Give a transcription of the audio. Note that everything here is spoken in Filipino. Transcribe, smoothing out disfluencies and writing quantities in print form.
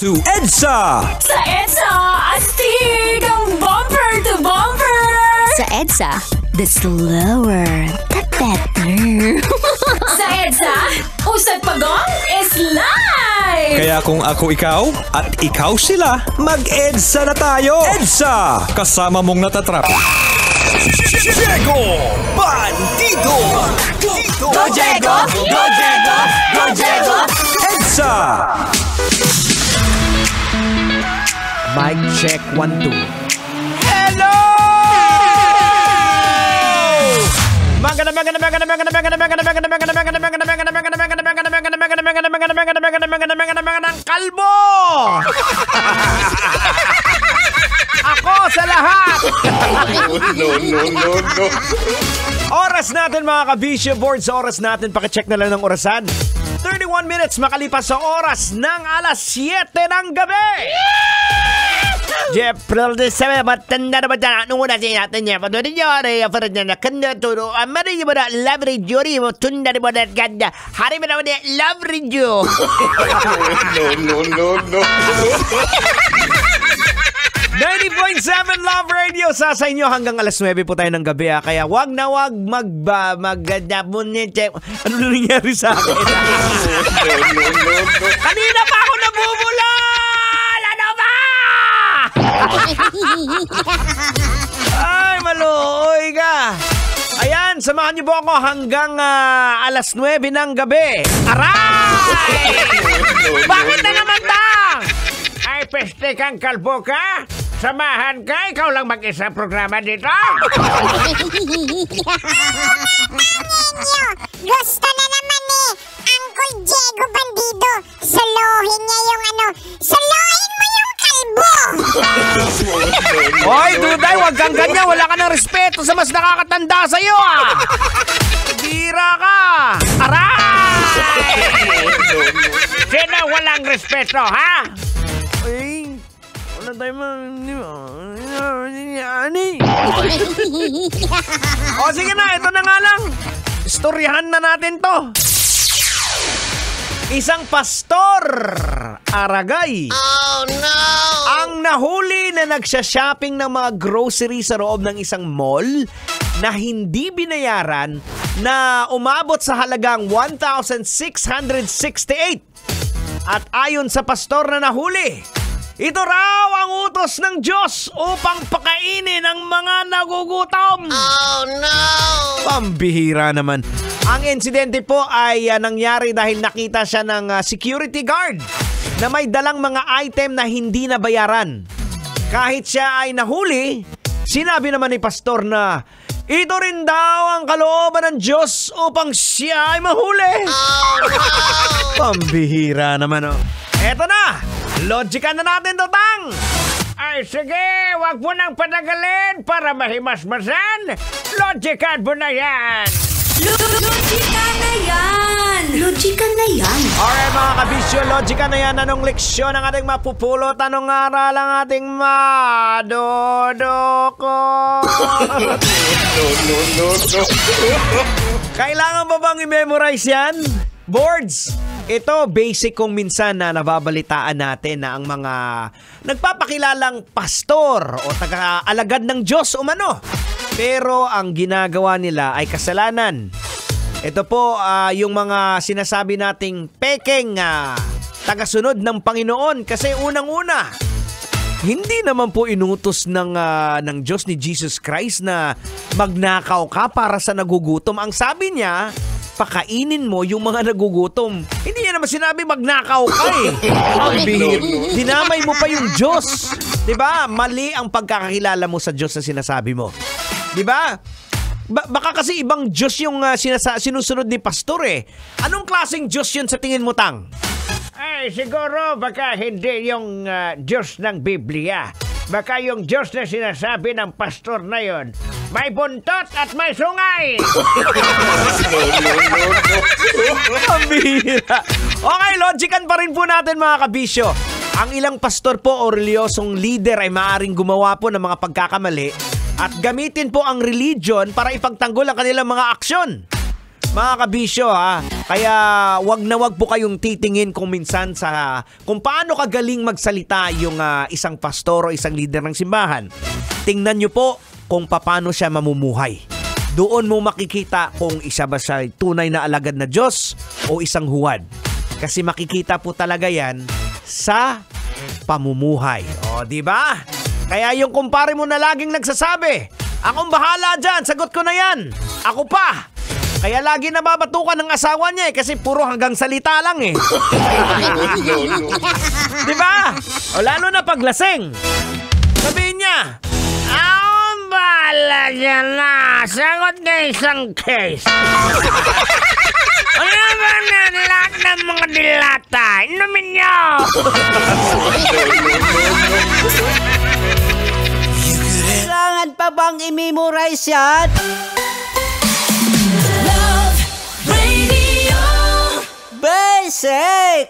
To EDSA! Sa EDSA, astig ang bumper to bumper! Sa EDSA, the slower, the better. Sa EDSA, usag pagong is live! Kaya kung ako ikaw at ikaw sila, mag-EDSA na tayo! EDSA! Kasama mong natatrap. Diego Bandido! Go Diego! Go Diego! Go Diego! EDSA! Mic check 1, 2. Hello! Ng kalbo! Ako sa lahat! No. Oras natin mga kabisyo board, sa oras natin, pakicheck na lang ng orasan. 31 minutes makalipas sa oras ng alas 7 ng gabi. Jeff, sabi ba, tanda na ba dyan? Anong una siya natin niya? Patuloy niyo, para niya na kanda turo. Amari niyo ba na love radio mo? Tunda na ba na ganda? Hari mo naman niya, love radio. No. 90.7 Love Radio sa inyo hanggang alas 9 po tayo ng gabi. Kaya wag na wag mag-check. Ano na nangyari sa akin? Kanina pa ako nabubulol! Ano ba? Ay, maluoy ka. Ayan, samahan niyo po ako hanggang alas 9 ng gabi. Aray! Bakit na naman tang? Ay, peste kang kalbo ka? Samahan ka? Ikaw lang mag-isa programa dito? Gusto na naman ni Uncle Diego Bandido. Solohin niya yung solohin mo yung kalbo! Hoy, Duday, wag kang ganyan. Wala ka ng respeto sa mas nakakatanda sa'yo, Bira ka! Aray! Sino walang respeto, ha? Ay, wala tayo O, sige na, ito na nga lang. Istoryahan na natin to. Isang pastor, Aragay. Oh, no! Ang nahuli na nagsha-shopping ng mga grocery sa loob ng isang mall na hindi binayaran na umabot sa halagang 1,668. At ayon sa pastor na nahuli, ito raw ang utos ng Diyos upang pakainin ang mga nagugutom. Oh, no! Pambihira naman. Ang insidente po ay nangyari dahil nakita siya ng security guard na may dalang mga item na hindi nabayaran. Kahit siya ay nahuli, sinabi naman ni pastor na ito rin daw ang kalooban ng Diyos upang siya ay mahuli. Oh, no! Pambihira naman, Eto na! Logikan na natin to, Tang! Ay, sige! Wag mo nang patagalin para mahimasmasan! Logikan mo na yan! Logika na yan! Logika na yan! Alright mga kabisyo, logika na yan. Anong leksyon ang ating mapupulot? Anong aral ang ating madodoko? No. Kailangan ba bang i-memorize yan? Boards! Ito, basic kung minsan na nababalitaan natin na ang mga nagpapakilalang pastor o taga-alagad ng Diyos umano. Pero ang ginagawa nila ay kasalanan. Ito po yung mga sinasabi nating pekeng tagasunod ng Panginoon kasi unang-una, hindi naman po inutos ng Diyos ni Jesus Christ na magnakaw ka para sa nagugutom. Ang sabi niya, pakainin mo yung mga nagugutom. Hindi niya naman sinabi magnakaw ka Dinamay mo pa yung Diyos. Diba? Mali ang pagkakakilala mo sa Diyos na sinasabi mo. Diba? Baka kasi ibang Diyos yung sinusunod ni pastor Anong klaseng Diyos yun sa tingin mo, Tang? Ay, siguro baka hindi yung Diyos ng Biblia. Baka yung Diyos na sinasabi ng pastor na yon may buntot at may sungay. Pambihira. Okay, logican pa rin po natin mga kabisyo. Ang ilang pastor po o reliyosong leader ay maaaring gumawa po ng mga pagkakamali at gamitin po ang religion para ipagtanggol ang kanilang mga aksyon. Mga kabisyo ha, kaya wag na wag po kayong titingin kung minsan sa kung paano kagaling magsalita yung isang pastor o isang leader ng simbahan. Tingnan nyo po kung paano siya mamumuhay. Doon mo makikita kung isa ba siya tunay na alagad na Diyos o isang huwad. Kasi makikita po talaga yan sa pamumuhay. O, di ba? Kaya yung kumpare mo na laging nagsasabi, akong bahala dyan, sagot ko na yan. Ako pa. Kaya lagi nababatukan ng asawa niya kasi puro hanggang salita lang eh. Di ba? O lalo na paglasing. Sabihin niya, akong bahala dyan na, sagot na isang case. Ano ba na lahat ng mga dilata? Inumin niyo! Kailangan pa bang i-memorize yan? Love Radio. Basic!